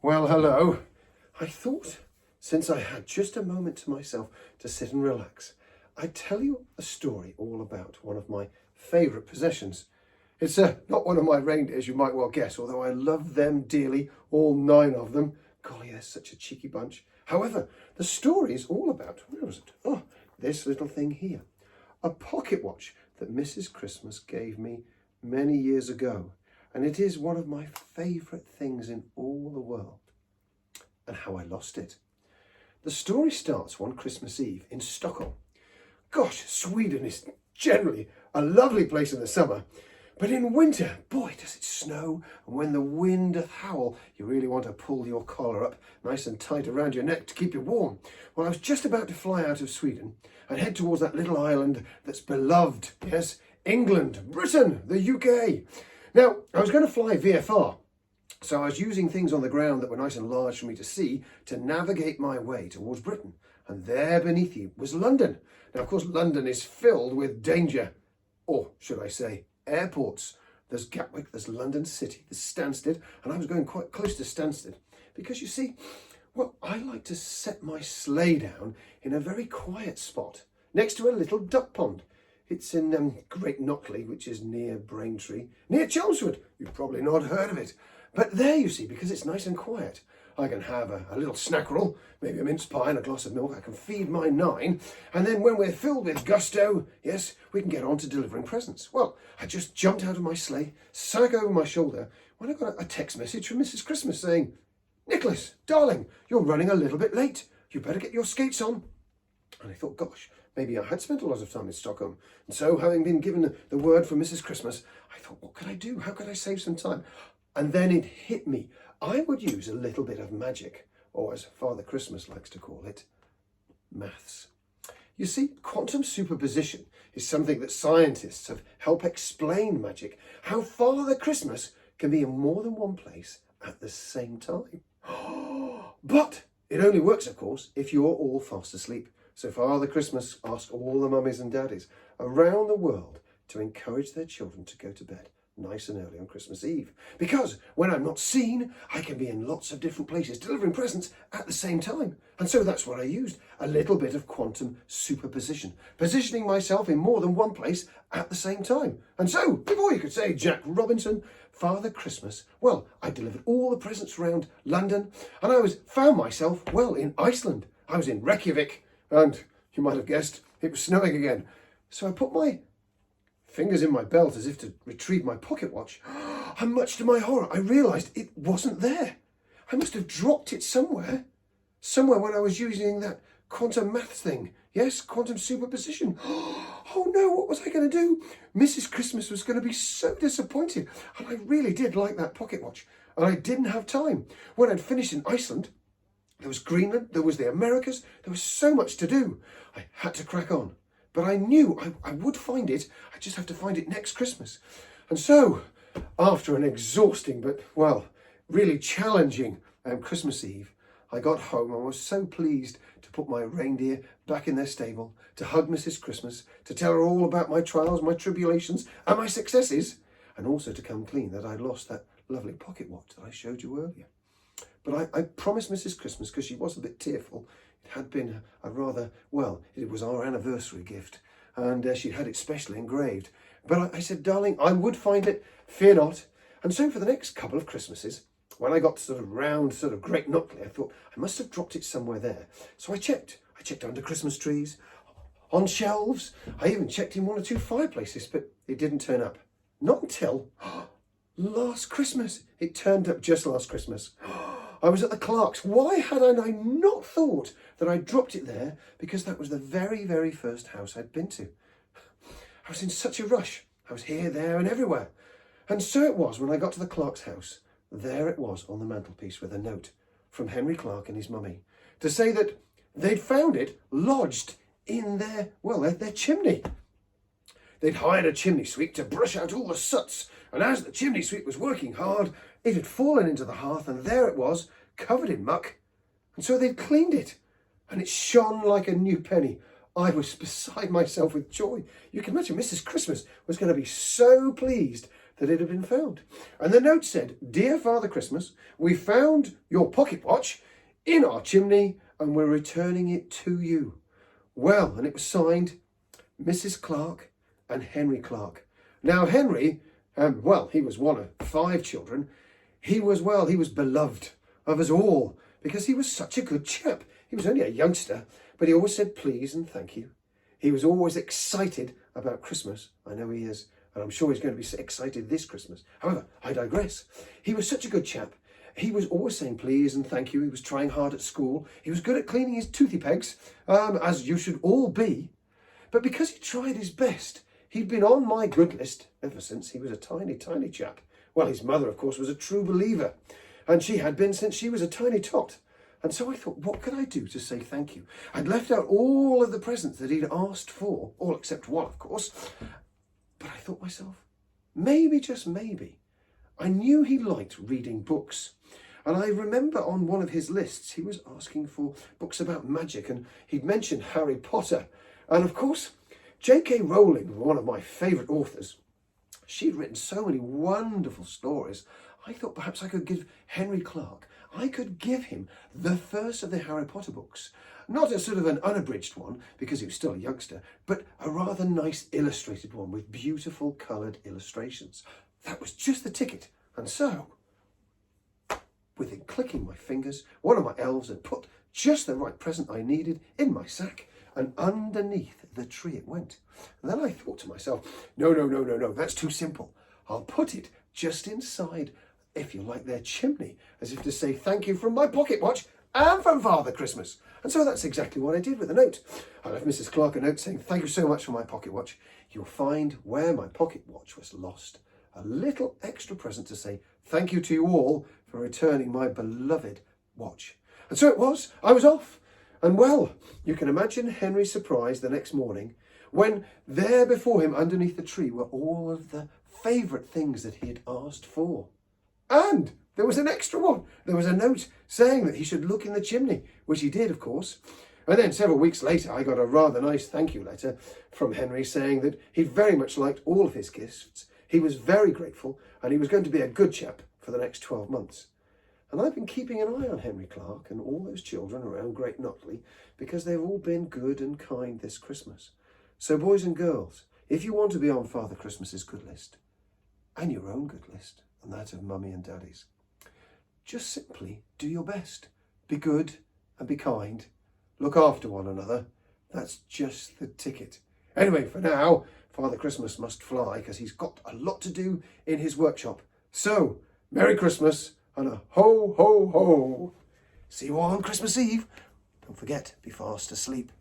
Well, hello. I thought, since I had just a moment to myself to sit and relax, I'd tell you a story all about one of my favourite possessions. It's not one of my reindeers, you might well guess, although I love them dearly, all 9 of them. Golly, they're such a cheeky bunch. However, the story is all about, where was it? Oh, this little thing here. A pocket watch that Mrs. Christmas gave me many years ago. And it is one of my favourite things in all the world. And how I lost it. The story starts one Christmas Eve in Stockholm. Gosh, Sweden is generally a lovely place in the summer. But in winter, boy, does it snow. And when the wind doth howl, you really want to pull your collar up nice and tight around your neck to keep you warm. Well, I was just about to fly out of Sweden and head towards that little island that's beloved. Yes, England, Britain, the UK. Now, I was going to fly VFR, so I was using things on the ground that were nice and large for me to see to navigate my way towards Britain. And there beneath you was London. Now, of course, London is filled with danger, or should I say, airports. There's Gatwick, there's London City, there's Stansted, and I was going quite close to Stansted because you see, well, I like to set my sleigh down in a very quiet spot next to a little duck pond. It's in Great Knockley, which is near Braintree, near Chelmsford. You've probably not heard of it. But there, you see, because it's nice and quiet, I can have a little snackerel, maybe a mince pie and a glass of milk. I can feed my 9. And then when we're filled with gusto, yes, we can get on to delivering presents. Well, I just jumped out of my sleigh, sack over my shoulder, when I got a text message from Mrs. Christmas saying, "Nicholas, darling, you're running a little bit late. You better get your skates on." And I thought, gosh, maybe I had spent a lot of time in Stockholm. And so, having been given the word from Mrs. Christmas, I thought, what could I do? How could I save some time? And then it hit me. I would use a little bit of magic, or as Father Christmas likes to call it, maths. You see, quantum superposition is something that scientists have helped explain magic, how Father Christmas can be in more than one place at the same time. But it only works, of course, if you're all fast asleep. So Father Christmas asked all the mummies and daddies around the world to encourage their children to go to bed nice and early on Christmas Eve. Because when I'm not seen, I can be in lots of different places delivering presents at the same time. And so that's what I used, a little bit of quantum superposition, positioning myself in more than one place at the same time. And so, before you could say Jack Robinson, Father Christmas, well, I delivered all the presents around London, and I found myself, well, in Iceland. I was in Reykjavik, and you might have guessed, it was snowing again. So I put my fingers in my belt as if to retrieve my pocket watch, and much to my horror, I realised it wasn't there. I must have dropped it somewhere when I was using that quantum maths thing. Yes, quantum superposition. Oh no, what was I going to do? Mrs. Christmas was going to be so disappointed, and I really did like that pocket watch, and I didn't have time. When I'd finished in Iceland, there was Greenland, there was the Americas, there was so much to do. I had to crack on. But I knew I would find it. I just have to find it next Christmas. And so, after an exhausting but, well, really challenging Christmas Eve, I got home and was so pleased to put my reindeer back in their stable, to hug Mrs. Christmas, to tell her all about my trials, my tribulations, and my successes, and also to come clean that I'd lost that lovely pocket watch that I showed you earlier. But I promised Mrs. Christmas, because she was a bit tearful, it had been a rather, well, it was our anniversary gift, and she'd had it specially engraved. But I said, darling, I would find it, fear not. And so for the next couple of Christmases, when I got round Great Knockley, I thought I must have dropped it somewhere there. So I checked. I checked under Christmas trees, on shelves. I even checked in 1 or 2 fireplaces, but it didn't turn up. Not until last Christmas. It turned up just last Christmas. I was at the Clark's. Why had I not thought that I dropped it there? Because that was the very, very first house I'd been to. I was in such a rush. I was here, there and everywhere. And so it was when I got to the Clark's house. There it was on the mantelpiece with a note from Henry Clark and his mummy to say that they'd found it lodged in their chimney. They'd hired a chimney sweep to brush out all the soots, and as the chimney sweep was working hard, it had fallen into the hearth, and there it was, covered in muck. And so they'd cleaned it, and it shone like a new penny. I was beside myself with joy. You can imagine Mrs. Christmas was going to be so pleased that it had been found. And the note said, "Dear Father Christmas, we found your pocket watch in our chimney and we're returning it to you." Well, and it was signed Mrs. Clark and Henry Clark. Now Henry, he was one of 5 children. He was beloved of us all because he was such a good chap. He was only a youngster, but he always said please and thank you. He was always excited about Christmas. I know he is, and I'm sure he's going to be excited this Christmas. However, I digress. He was such a good chap. He was always saying please and thank you. He was trying hard at school. He was good at cleaning his toothy pegs, as you should all be. But because he tried his best, he'd been on my good list ever since he was a tiny, tiny chap. Well, his mother, of course, was a true believer, and she had been since she was a tiny tot. And so I thought, what could I do to say thank you? I'd left out all of the presents that he'd asked for, all except one, of course. But I thought myself, maybe, just maybe, I knew he liked reading books. And I remember on one of his lists, he was asking for books about magic, and he'd mentioned Harry Potter. And of course, J.K. Rowling, one of my favourite authors, she'd written so many wonderful stories. I thought perhaps I could give Henry Clark, I could give him the first of the Harry Potter books. Not a sort of an unabridged one, because he was still a youngster, but a rather nice illustrated one with beautiful coloured illustrations. That was just the ticket. And so, within clicking my fingers, one of my elves had put just the right present I needed in my sack, and underneath the tree it went. And then I thought to myself, no, that's too simple. I'll put it just inside, if you like, their chimney, as if to say thank you from my pocket watch and from Father Christmas. And so that's exactly what I did with the note. I left Mrs. Clark a note saying, "Thank you so much for my pocket watch. You'll find where my pocket watch was lost a little extra present to say thank you to you all for returning my beloved watch." And so it was. I was off. And well, you can imagine Henry's surprise the next morning when there before him underneath the tree were all of the favourite things that he had asked for. And there was an extra one. There was a note saying that he should look in the chimney, which he did, of course. And then several weeks later, I got a rather nice thank you letter from Henry saying that he very much liked all of his gifts. He was very grateful and he was going to be a good chap for the next 12 months. And I've been keeping an eye on Henry Clark and all those children around Great Notley because they've all been good and kind this Christmas. So boys and girls, if you want to be on Father Christmas's good list, and your own good list, and that of Mummy and Daddy's, just simply do your best. Be good and be kind. Look after one another. That's just the ticket. Anyway, for now, Father Christmas must fly because he's got a lot to do in his workshop. So, Merry Christmas and a ho, ho, ho. See you all on Christmas Eve. Don't forget, be fast asleep.